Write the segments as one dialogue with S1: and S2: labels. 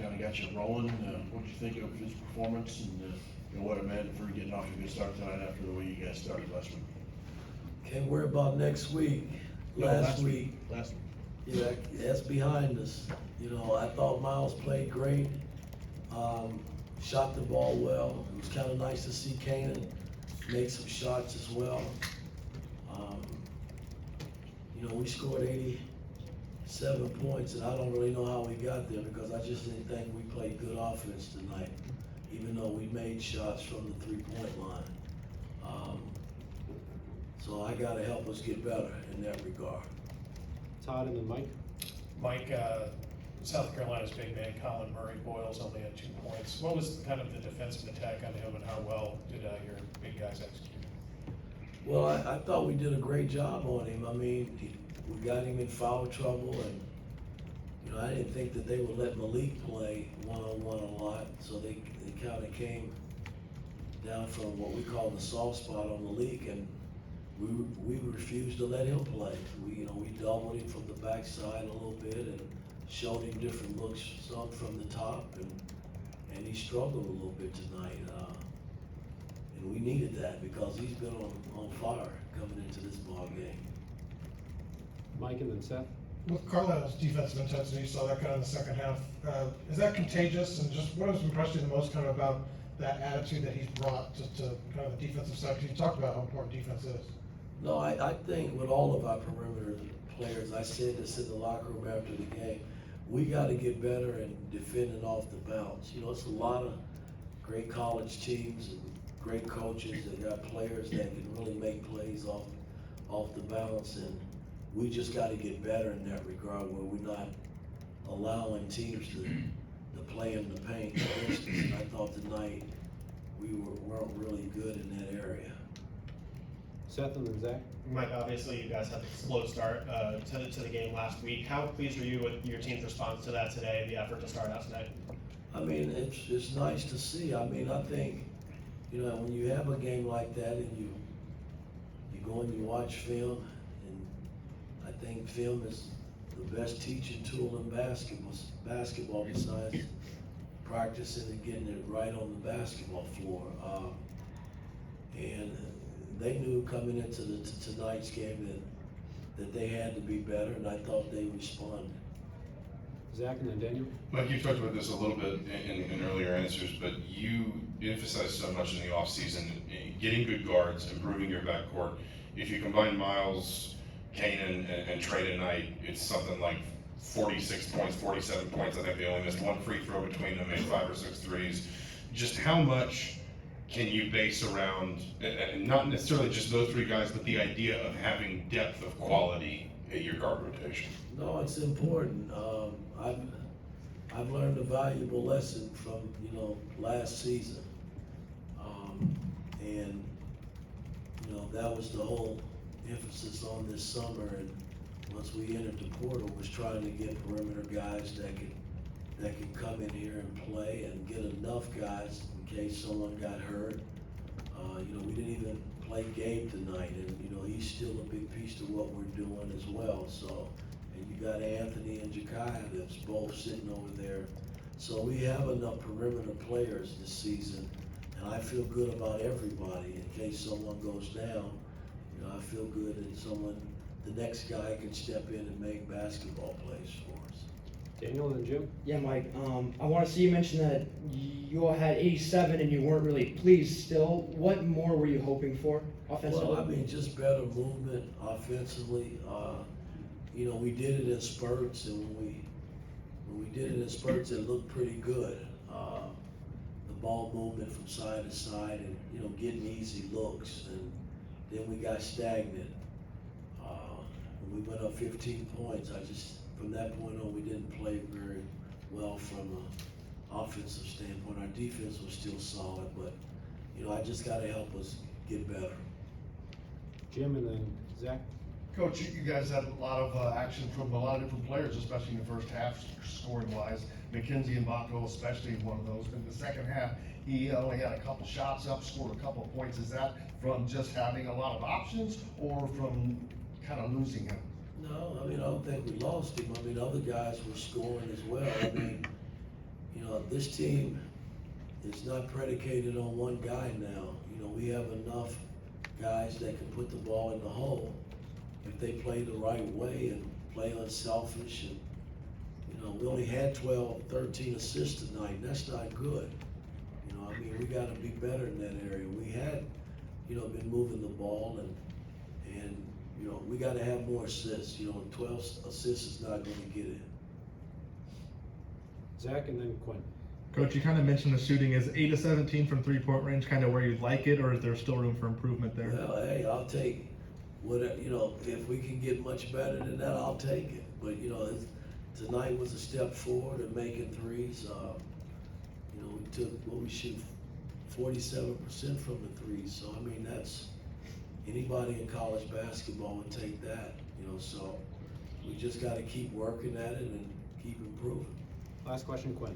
S1: kind of got you rolling. What did you think of his performance and what it meant for getting off to a good start tonight after the way you guys started last week?
S2: Can't worry about next week. Last week.
S1: Last week.
S2: Yeah, that's behind us. I thought Miles played great. Shot the ball well. It was kind of nice to see Kanan make some shots as well. We scored 87 points, and I don't really know how we got there because I just didn't think we played good offense tonight, even though we made shots from the three-point line. So I got to help us get better in that regard.
S3: Todd and then Mike.
S4: Mike, South Carolina's big man Colin Murray Boyles only had 2 points. What was kind of the defensive attack on him, and how well did your big guys execute?
S2: Well, I thought we did a great job on him. I mean, we got him in foul trouble, and I didn't think that they would let Malik play one-on-one a lot, so they kind of came down from what we call the soft spot on Malik, and we refused to let him play. We doubled him from the backside a little bit and showed him different looks, some from the top, and he struggled a little bit tonight. And we needed that because he's been on fire coming into this ball game.
S3: Mike and then Seth.
S5: With Carlisle's defensive intensity, you saw that kind of in the second half. Is that contagious? And just what has impressed you the most kind of about that attitude that he's brought to kind of the defensive side? Because you talked about how important defense is. No,
S2: I think with all of our perimeter players, I said this in the locker room after the game, we got to get better in defending off the bounce. It's a lot of great college teams and great coaches that got players that can really make plays off the bounce, and we just got to get better in that regard where we're not allowing teams to play in the paint. For instance, I thought tonight we weren't really good in that area.
S3: Seth and then Zach.
S6: Mike, obviously you guys had a slow start to the game last week. How pleased are you with your team's response to that today, the effort to start out tonight?
S2: I mean, it's nice to see. I mean, I think, when you have a game like that and you go and you watch film, and I think film is the best teaching tool in basketball besides practicing and getting it right on the basketball floor. And they knew coming into tonight's game that they had to be better, and I thought they responded.
S3: Zach and then Daniel.
S7: Mike, you've talked about this a little bit in earlier answers, but you emphasized so much in the offseason, getting good guards, improving your backcourt. If you combine Miles, Kanan, and Trey tonight, it's something like 46 points, 47 points. I think they only missed one free throw between them, made 5 or 6 threes. Just how much can you base around, and not necessarily just those three guys, but the idea of having depth of quality at your guard rotation?
S2: No, it's important. I've learned a valuable lesson from last season, and that was the whole emphasis on this summer. And once we entered the portal, was trying to get perimeter guys that could come in here and play, and get enough guys in case someone got hurt. We didn't even play Gabe tonight, and he's still a big piece to what we're doing as well. So. And you got Anthony and Ja'Kai that's both sitting over there. So we have enough perimeter players this season, and I feel good about everybody. In case someone goes down, I feel good that the next guy can step in and make basketball plays for us.
S3: Daniel and then Jim.
S8: Yeah, Mike, I want to see you mention that you all had 87 and you weren't really pleased still. What more were you hoping for offensively?
S2: Well, I mean, just better movement offensively. We did it in spurts, and when we did it in spurts, it looked pretty good. The ball movement from side to side, and getting easy looks, and then we got stagnant. When we went up 15 points, from that point on, we didn't play very well from an offensive standpoint. Our defense was still solid, but I just got to help us get better.
S3: Jim and then Zach.
S9: Coach, you guys had a lot of action from a lot of different players, especially in the first half, scoring-wise. McKenzie and Baco especially one of those. But in the second half, he only had a couple shots up, scored a couple of points. Is that from just having a lot of options or from kind of losing him?
S2: No, I don't think we lost him. Other guys were scoring as well. know, this team is not predicated on one guy now. You know, we have enough guys that can put the ball in the hole if they play the right way and play unselfish. And, you know, we only had 12, 13 assists tonight, and that's not good. You know, I mean, we gotta be better in that area. We had, you know, been moving the ball and, you know, we gotta have more assists. You know, 12 assists is not gonna get it.
S3: Zach and then Quinn.
S10: Coach, you kind of mentioned the shooting. Is 8 of 17 from 3-point range kind of where you'd like it, or is there still room for improvement there?
S2: Well, hey, I'll take whatever, you know, if we can get much better than that, I'll take it. But, you know, tonight was a step forward in making threes. You know, we took, what we shoot, 47% from the threes. So, I mean, that's, anybody in college basketball would take that, you know, so we just gotta keep working at it and keep improving.
S3: Last question, Quinn.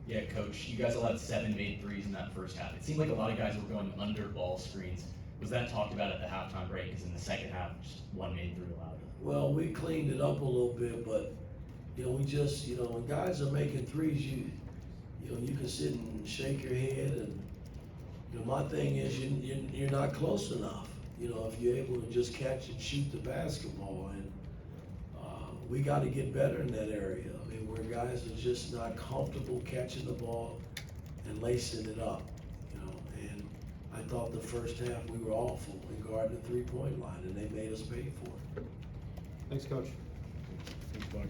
S11: Yeah, Coach, you guys all had 7 made threes in that first half. It seemed like a lot of guys were going under ball screens. Was that talked about at the halftime break? Because in the second half, just 1 made 3 allowed.
S2: Well, we cleaned it up a little bit, but, you know, we just, you know, when guys are making threes, you know, you can sit and shake your head and, you know, my thing is you're not close enough. You know, if you're able to just catch and shoot the basketball, and we got to get better in that area. I mean, where guys are just not comfortable catching the ball and lacing it up, you know. And I thought the first half we were awful in guarding the 3-point line, and they made us pay for it.
S3: Thanks, Coach.
S1: Thanks, Mike.